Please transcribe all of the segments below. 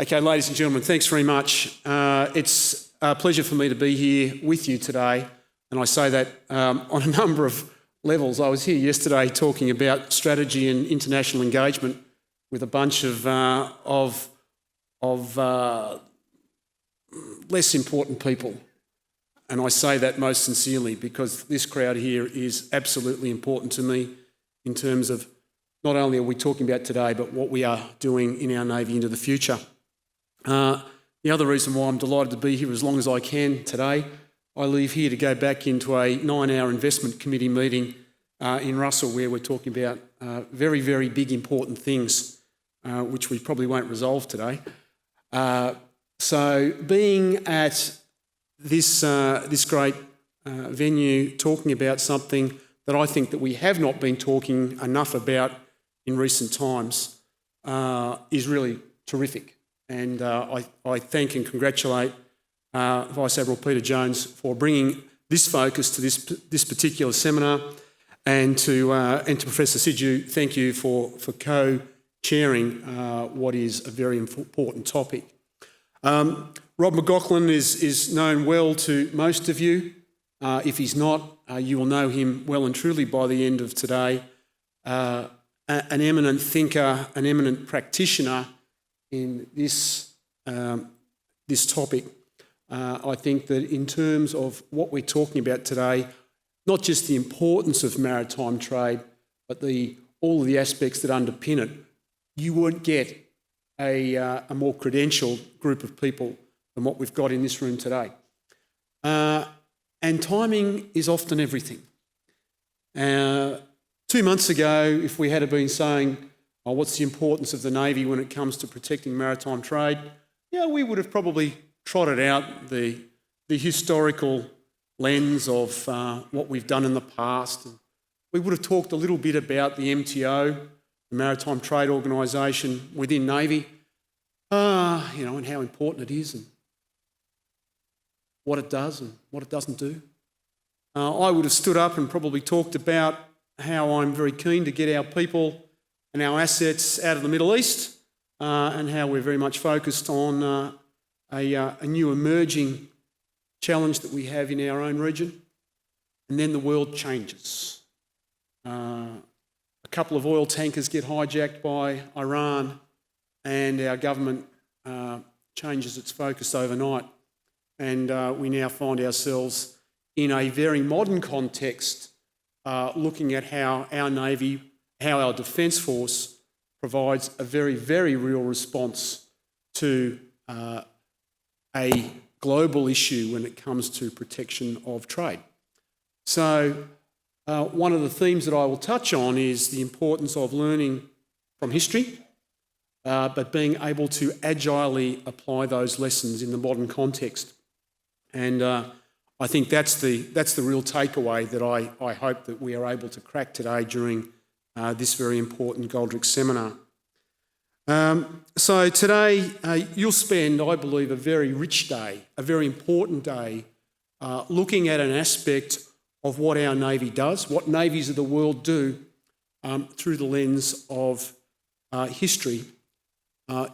Okay, ladies and gentlemen, thanks very much. It's a pleasure for me to be here with you today, and I say that on a number of levels. I was here yesterday talking about strategy and international engagement with a bunch of less important people, and I say that most sincerely because this crowd here is absolutely important to me in terms of not only are we talking about today, but what we are doing in our Navy into the future. The other reason why I'm delighted to be here as long as I can today, I leave here to go back into a 9-hour investment committee meeting in Russell where we're talking about very, very big important things, which we probably won't resolve today. So being at this great venue talking about something that I think that we have not been talking enough about in recent times is really terrific. And I thank and congratulate Vice Admiral Peter Jones for bringing this focus to this particular seminar, and to Professor Sidhu, thank you for co-chairing what is a very important topic. Rob McLaughlin is known well to most of you. If he's not, you will know him well and truly by the end of today. An eminent thinker, an eminent practitioner in this topic. I think that in terms of what we're talking about today, not just the importance of maritime trade, but all of the aspects that underpin it, you won't get a more credentialed group of people than what we've got in this room today. And timing is often everything. 2 months ago, if we had been saying, what's the importance of the Navy when it comes to protecting maritime trade? Yeah, we would have probably trotted out the historical lens of what we've done in the past. We would have talked a little bit about the MTO, the Maritime Trade Organisation within Navy, and how important it is and what it does and what it doesn't do. I would have stood up and probably talked about how I'm very keen to get our people and our assets out of the Middle East, and how we're very much focused on a new emerging challenge that we have in our own region. And then the world changes. A couple of oil tankers get hijacked by Iran, and our government changes its focus overnight. And we now find ourselves in a very modern context, looking at how our Navy, how our Defence Force provides a very, very real response to a global issue when it comes to protection of trade. So one of the themes that I will touch on is the importance of learning from history, but being able to agilely apply those lessons in the modern context. And I think that's the real takeaway that I hope that we are able to crack today during this very important Goldrick seminar. So today you'll spend, I believe, a very rich day, a very important day, looking at an aspect of what our Navy does, what navies of the world do, through the lens of history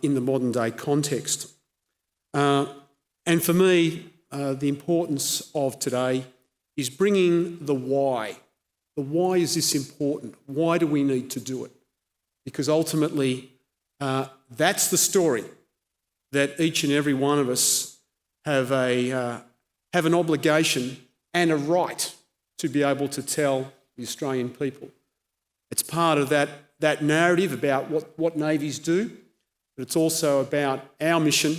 in the modern day context. And for me, the importance of today is bringing the why. The why is this important? Why do we need to do it? Because ultimately, that's the story that each and every one of us have an obligation and a right to be able to tell the Australian people. It's part of that narrative about what navies do, but it's also about our mission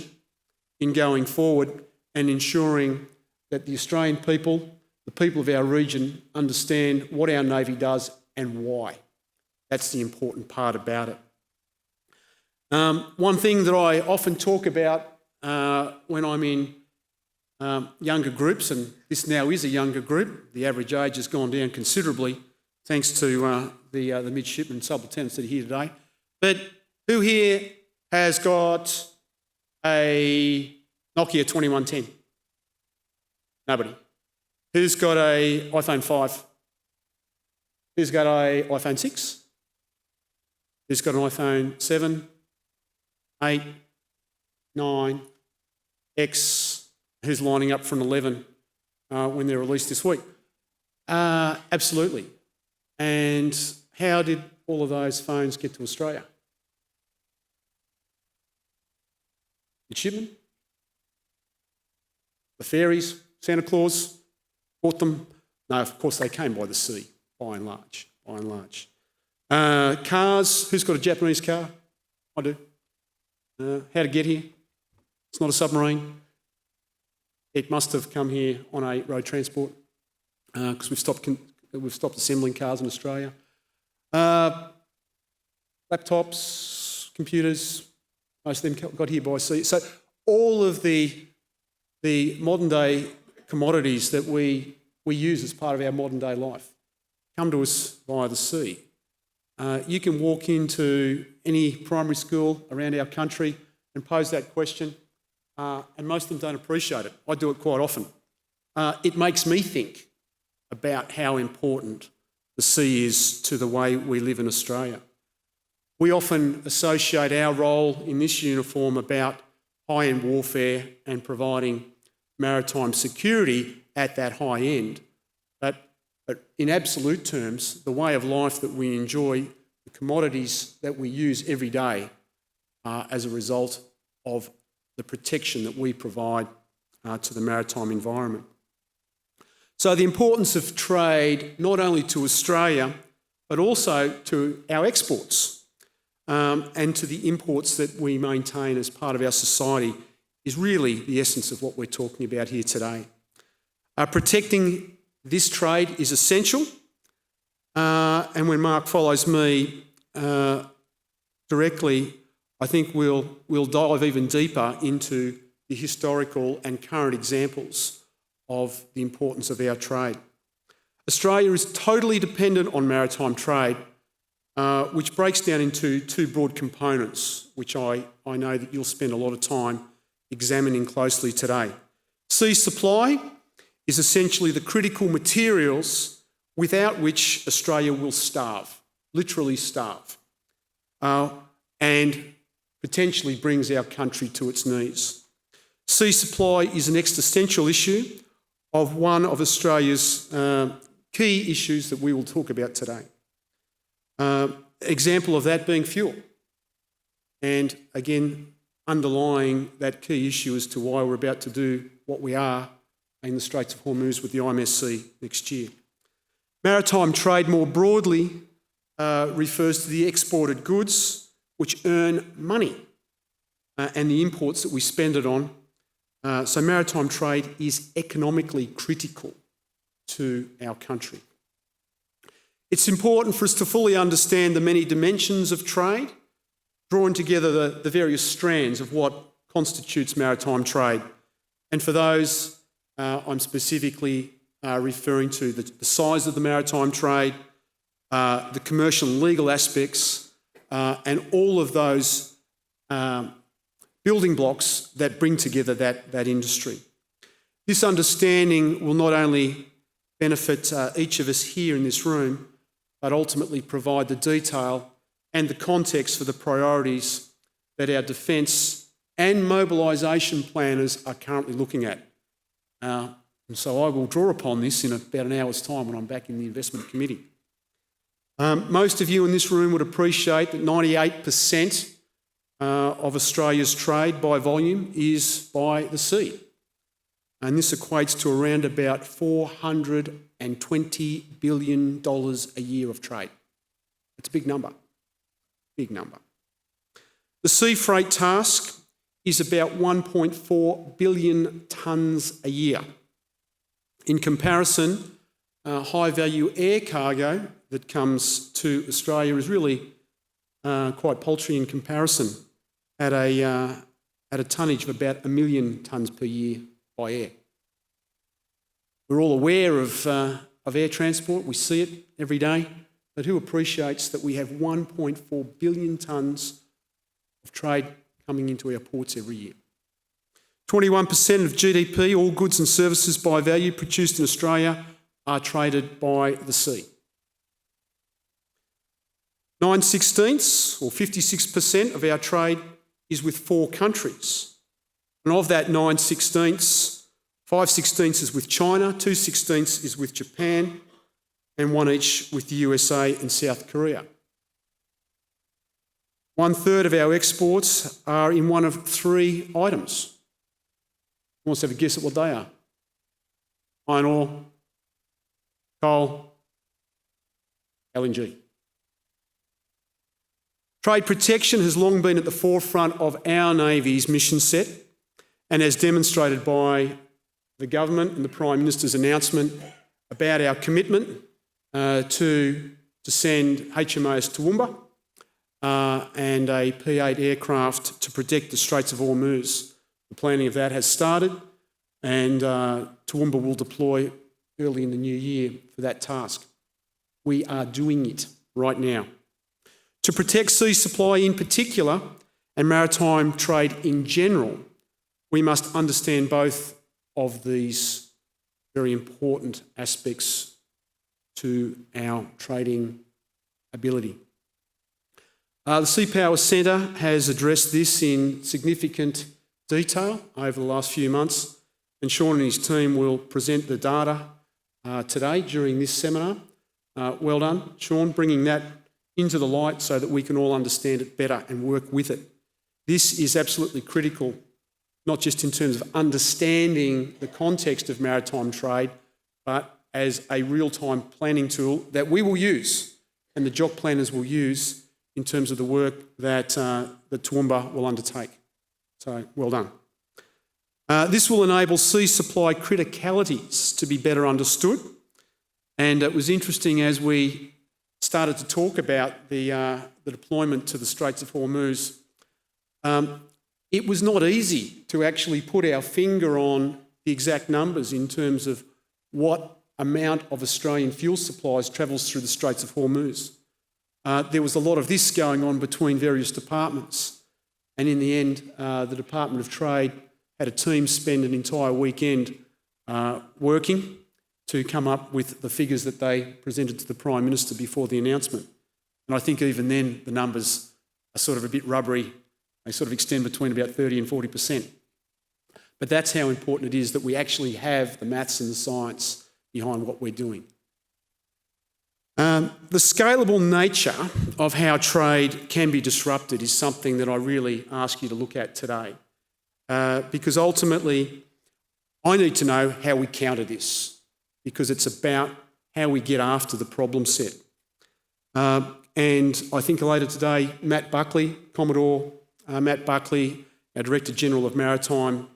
in going forward and ensuring that the Australian people, the people of our region, understand what our Navy does and why. That's the important part about it. One thing that I often talk about when I'm in younger groups, and this now is a younger group, the average age has gone down considerably thanks to the midshipmen and sub-lieutenants that are here today. But who here has got a Nokia 2110? Nobody. Who's got a iPhone 5? Who's got a iPhone 6? Who's got an iPhone 7, 8, 9, X, who's lining up for an 11 when they're released this week. Absolutely. And how did all of those phones get to Australia? Midshipmen? The fairies? Santa Claus? Bought them? No, of course they came by the sea, by and large. Cars? Who's got a Japanese car? I do. How to get here? It's not a submarine. It must have come here on a road transport because we've stopped assembling cars in Australia. Laptops, computers, most of them got here by sea. So all of the modern day commodities that we use as part of our modern day life come to us via the sea. You can walk into any primary school around our country and pose that question, and most of them don't appreciate it. I do it quite often. It makes me think about how important the sea is to the way we live in Australia. We often associate our role in this uniform about high-end warfare and providing maritime security at that high end. But in absolute terms, the way of life that we enjoy, the commodities that we use every day as a result of the protection that we provide to the maritime environment. So the importance of trade, not only to Australia, but also to our exports and to the imports that we maintain as part of our society is really the essence of what we're talking about here today. Protecting this trade is essential, and when Mark follows me directly, I think we'll dive even deeper into the historical and current examples of the importance of our trade. Australia is totally dependent on maritime trade, which breaks down into two broad components, which I know that you'll spend a lot of time examining closely today. Sea supply is essentially the critical materials without which Australia will starve, literally starve, and potentially brings our country to its knees. Sea supply is an existential issue of one of Australia's key issues that we will talk about today. Example of that being fuel. And again, underlying that key issue as to why we're about to do what we are in the Straits of Hormuz with the IMSC next year. Maritime trade more broadly refers to the exported goods which earn money and the imports that we spend it on. So maritime trade is economically critical to our country. It's important for us to fully understand the many dimensions of trade, drawing together the various strands of what constitutes maritime trade. And for those, I'm specifically referring to the size of the maritime trade, the commercial and legal aspects, and all of those building blocks that bring together that industry. This understanding will not only benefit each of us here in this room, but ultimately provide the detail and the context for the priorities that our defence and mobilisation planners are currently looking at. And so I will draw upon this in about an hour's time when I'm back in the Investment Committee. Most of you in this room would appreciate that 98% of Australia's trade by volume is by the sea. And this equates to around about $420 billion a year of trade. It's a big number, big number. The sea freight task is about 1.4 billion tonnes a year. In comparison, high-value air cargo that comes to Australia is really quite paltry in comparison at a tonnage of about 1 million tonnes per year by air. We're all aware of air transport. We see it every day. But who appreciates that we have 1.4 billion tonnes of trade coming into our ports every year? 21% of GDP, all goods and services by value produced in Australia, are traded by the sea. 9/16 or 56% of our trade is with 4 countries. And of that 9/16, 5/16 is with China, 2/16 is with Japan, and one each with the USA and South Korea. 1/3 of our exports are in one of 3 items. Who wants to have a guess at what they are? Iron ore, coal, LNG. Trade protection has long been at the forefront of our Navy's mission set, and as demonstrated by the government and the Prime Minister's announcement about our commitment to send HMAS Toowoomba and a P-8 aircraft to protect the Straits of Hormuz. The planning of that has started, and Toowoomba will deploy early in the new year for that task. We are doing it right now. To protect sea supply in particular, and maritime trade in general, we must understand both of these very important aspects to our trading ability. The Sea Power Centre has addressed this in significant detail over the last few months, and Sean and his team will present the data today during this seminar. Well done, Sean, bringing that into the light so that we can all understand it better and work with it. This is absolutely critical, not just in terms of understanding the context of maritime trade, but as a real-time planning tool that we will use and the JOC planners will use in terms of the work that Toowoomba will undertake. So, well done. This will enable sea supply criticalities to be better understood, and it was interesting as we started to talk about the deployment to the Straits of Hormuz. It was not easy to actually put our finger on the exact numbers in terms of what amount of Australian fuel supplies travels through the Straits of Hormuz. There was a lot of this going on between various departments, and in the end, the Department of Trade had a team spend an entire weekend working to come up with the figures that they presented to the Prime Minister before the announcement. And I think even then the numbers are sort of a bit rubbery. They sort of extend between about 30 and 40%. But that's how important it is that we actually have the maths and the science behind what we're doing. The scalable nature of how trade can be disrupted is something that I really ask you to look at today. Because ultimately, I need to know how we counter this, because it's about how we get after the problem set. And I think later today, Matt Buckley, Commodore Matt Buckley, our Director General of Maritime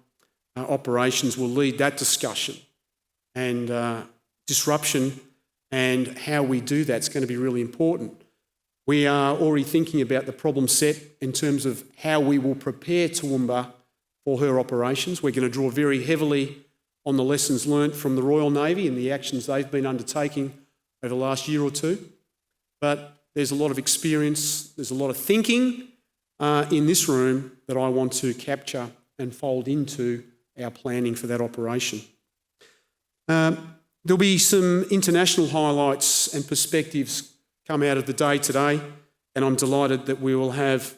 Operations, will lead that discussion. And disruption and how we do that's going to be really important. We are already thinking about the problem set in terms of how we will prepare Toowoomba for her operations. We're going to draw very heavily on the lessons learnt from the Royal Navy and the actions they've been undertaking over the last year or two. But there's a lot of experience, there's a lot of thinking in this room that I want to capture and fold into our planning for that operation. There'll be some international highlights and perspectives come out of the day today, and I'm delighted that we will have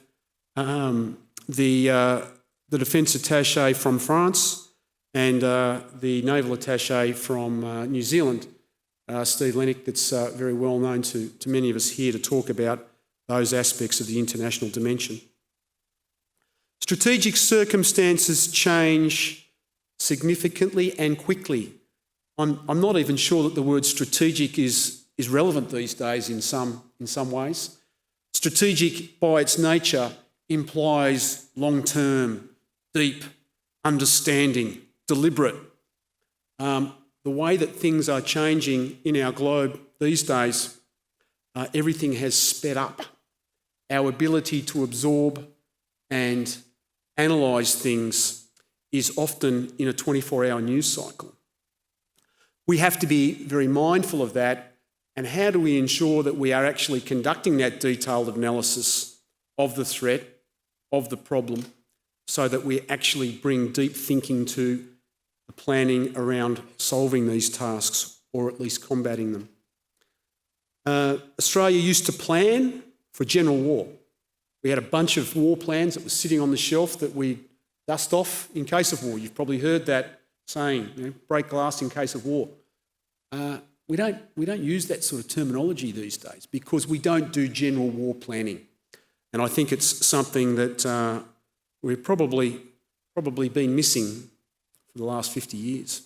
the Defence Attaché from France and the Naval Attaché from New Zealand, Steve Lennox, that's very well known to many of us here, to talk about those aspects of the international dimension. Strategic circumstances change significantly and quickly. I'm not even sure that the word strategic is relevant these days in some ways. Strategic by its nature implies long-term, deep, understanding, deliberate. The way that things are changing in our globe these days, everything has sped up. Our ability to absorb and analyse things is often in a 24-hour news cycle. We have to be very mindful of that, and how do we ensure that we are actually conducting that detailed analysis of the threat, of the problem, so that we actually bring deep thinking to the planning around solving these tasks, or at least combating them. Australia used to plan for general war. We had a bunch of war plans that were sitting on the shelf that we dust off in case of war. You've probably heard that saying, break glass in case of war. We don't use that sort of terminology these days because we don't do general war planning. And I think it's something that we've probably been missing for the last 50 years.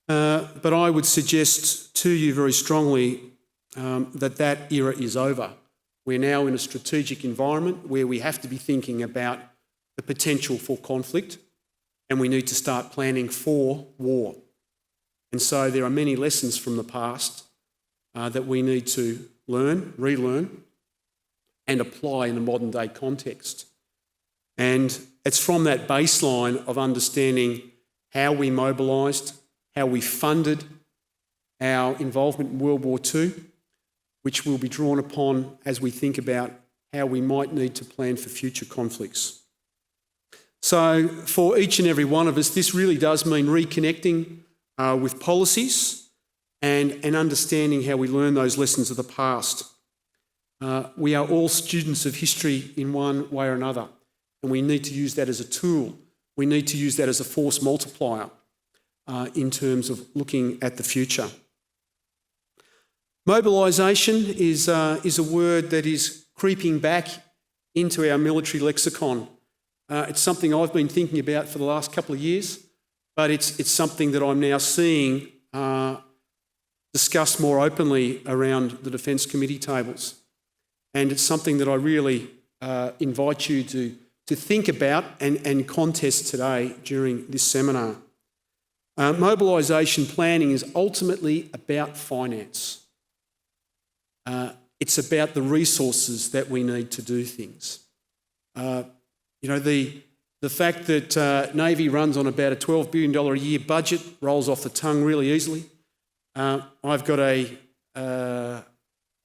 But I would suggest to you very strongly that era is over. We're now in a strategic environment where we have to be thinking about the potential for conflict, and we need to start planning for war. And so there are many lessons from the past that we need to learn, relearn, and apply in a modern day context. And it's from that baseline of understanding how we mobilised, how we funded our involvement in World War II, which will be drawn upon as we think about how we might need to plan for future conflicts. So for each and every one of us, this really does mean reconnecting with policies and understanding how we learn those lessons of the past. We are all students of history in one way or another, and we need to use that as a tool. We need to use that as a force multiplier in terms of looking at the future. Mobilisation is a word that is creeping back into our military lexicon. It's something I've been thinking about for the last couple of years, but it's something that I'm now seeing discussed more openly around the Defence Committee tables. And it's something that I really invite you to think about and contest today during this seminar. Mobilisation planning is ultimately about finance. It's about the resources that we need to do things. The fact that Navy runs on about a $12 billion a year budget rolls off the tongue really easily. I've got a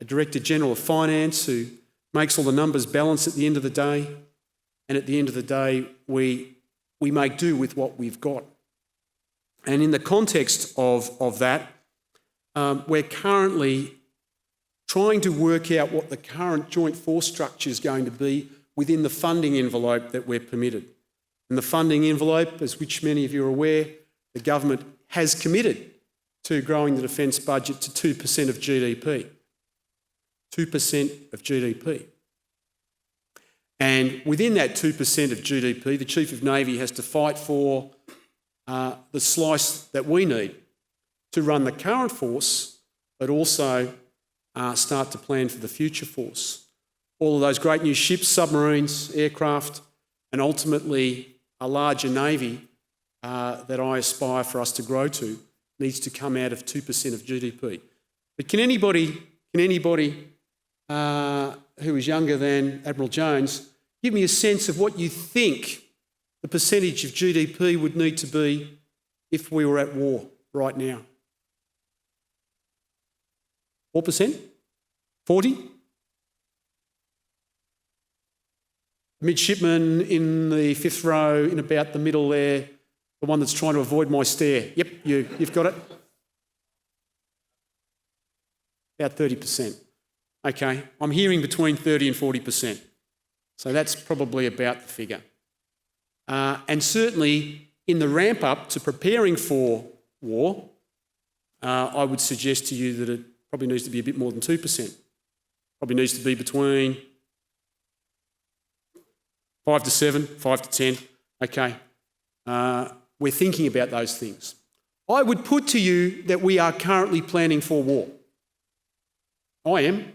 Director General of Finance who makes all the numbers balance at the end of the day, and at the end of the day we make do with what we've got. And in the context of that, we're currently trying to work out what the current joint force structure is going to be within the funding envelope that we're permitted. And the funding envelope, as which many of you are aware, the government has committed to growing the defence budget to 2% of GDP. 2% of GDP. And within that 2% of GDP, the Chief of Navy has to fight for the slice that we need to run the current force, but also start to plan for the future force. All of those great new ships, submarines, aircraft, and ultimately a larger Navy that I aspire for us to grow to needs to come out of 2% of GDP. But can anybody who is younger than Admiral Jones give me a sense of what you think the percentage of GDP would need to be if we were at war right now? 4%? 40? Midshipman in the fifth row, in about the middle there, the one that's trying to avoid my stare. Yep, you've got it. About 30%. Okay, I'm hearing between 30 and 40%. So that's probably about the figure. And certainly in the ramp up to preparing for war, I would suggest to you that it probably needs to be a bit more than 2%. Probably needs to be between 5 to 7, 5 to 10. Okay, we're thinking about those things. I would put to you that we are currently planning for war. I am.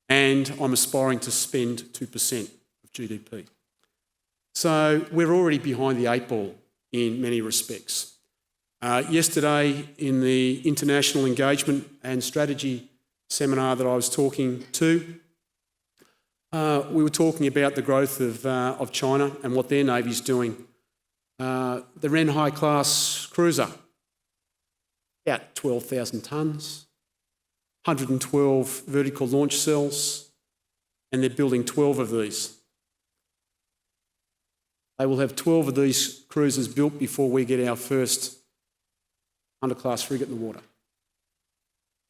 And I'm aspiring to spend 2% of GDP. So we're already behind the 8 ball in many respects. Yesterday in the International Engagement and Strategy seminar that I was talking to, we were talking about the growth of China and what their Navy's doing. The Renhai class cruiser, about 12,000 tonnes, 112 vertical launch cells, and they're building 12 of these. They will have 12 of these cruisers built before we get our first underclass frigate in the water.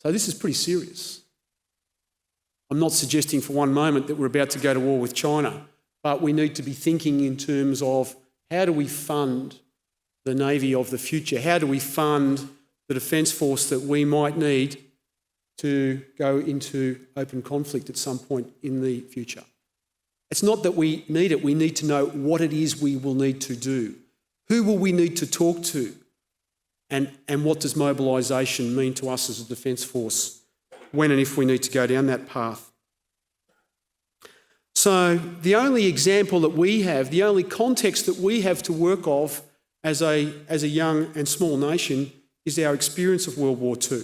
So this is pretty serious. I'm not suggesting for one moment that we're about to go to war with China, but we need to be thinking in terms of how do we fund the Navy of the future? How do we fund the Defence Force that we might need to go into open conflict at some point in the future? It's not that we need it, we need to know what it is we will need to do. Who will we need to talk to? And what does mobilisation mean to us as a Defence Force when and if we need to go down that path? So the only example that we have, the only context that we have to work off as a young and small nation is our experience of World War II.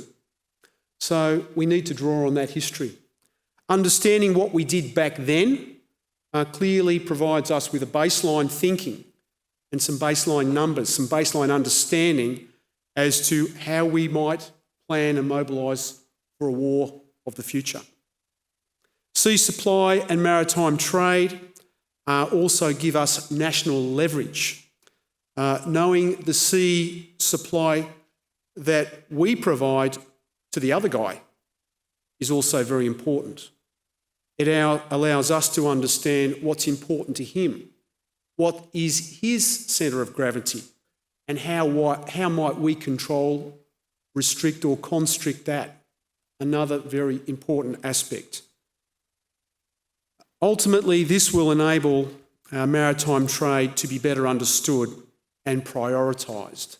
So we need to draw on that history. Understanding what we did back then clearly provides us with a baseline thinking and some baseline numbers, some baseline understanding as to how we might plan and mobilise for a war of the future. Sea supply and maritime trade also give us national leverage. Knowing the sea supply that we provide to the other guy is also very important. It allows us to understand what's important to him, what is his centre of gravity, and how might we control, restrict or constrict that. Another very important aspect. Ultimately, this will enable our maritime trade to be better understood and prioritised,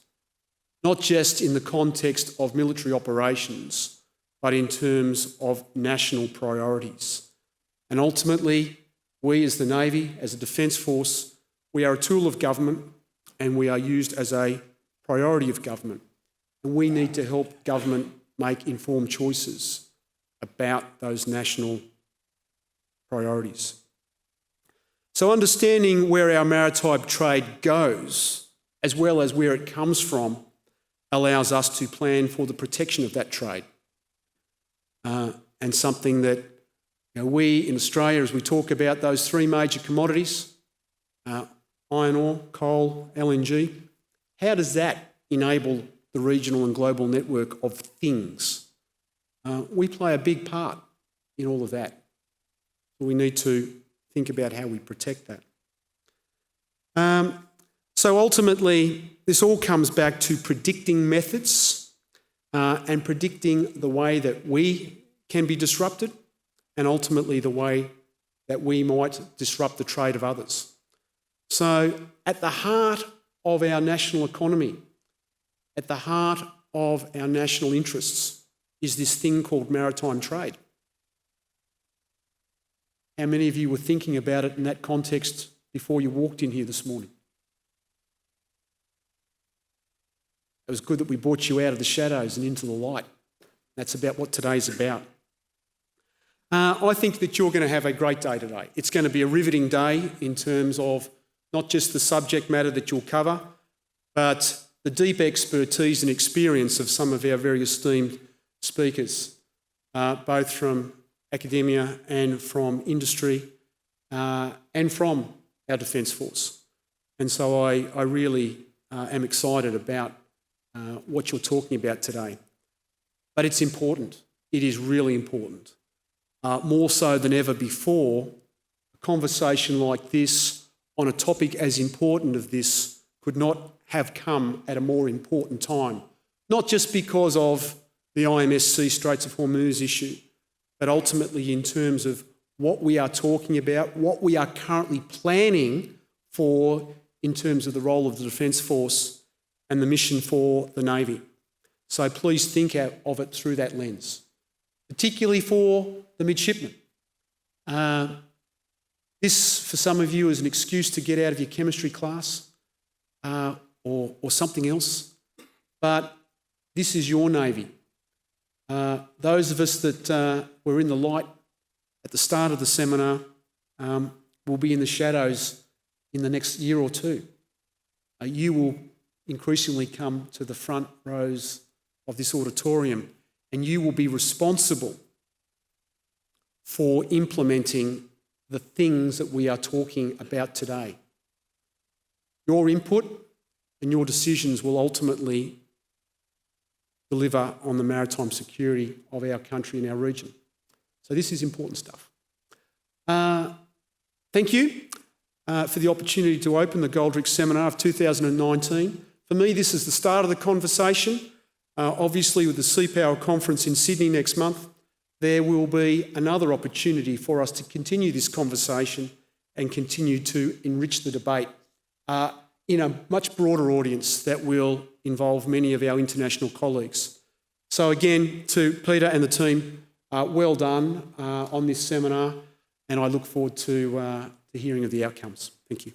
not just in the context of military operations, but in terms of national priorities. And ultimately, we as the Navy, as a Defence Force, we are a tool of government and we are used as a priority of government. And we need to help government make informed choices about those national priorities. So understanding where our maritime trade goes, as well as where it comes from, allows us to plan for the protection of that trade. And something that we in Australia, as we talk about those three major commodities, iron ore, coal, LNG, how does that enable the regional and global network of things? We play a big part in all of that. We need to think about how we protect that. So ultimately, this all comes back to predicting methods and predicting the way that we can be disrupted and ultimately the way that we might disrupt the trade of others. So at the heart of our national economy, at the heart of our national interests is this thing called maritime trade. How many of you were thinking about it in that context before you walked in here this morning? It was good that we brought you out of the shadows and into the light. That's about what today's about. I think that you're going to have a great day today. It's going to be a riveting day in terms of not just the subject matter that you'll cover, but the deep expertise and experience of some of our very esteemed speakers, both from academia and from industry and from our Defence Force. And so I really am excited about what you're talking about today. But it's important. It is really important. More so than ever before, a conversation like this on a topic as important as this could not have come at a more important time. Not just because of the IMSC Straits of Hormuz issue, but ultimately in terms of what we are talking about, what we are currently planning for in terms of the role of the Defence Force and the mission for the Navy. So please think of it through that lens, particularly for the midshipmen. This, for some of you, is an excuse to get out of your chemistry class or something else, but this is your Navy. Those of us that were in the light at the start of the seminar will be in the shadows in the next year or two. You will increasingly come to the front rows of this auditorium and you will be responsible for implementing the things that we are talking about today. Your input and your decisions will ultimately deliver on the maritime security of our country and our region. So this is important stuff. Thank you. for the opportunity to open the Goldrick Seminar of 2019. For me, this is the start of the conversation. Obviously, with the Sea Power Conference in Sydney next month, there will be another opportunity for us to continue this conversation and continue to enrich the debate in a much broader audience that will involve many of our international colleagues. So again, to Peter and the team, well done on this seminar, and I look forward to hearing of the outcomes. Thank you.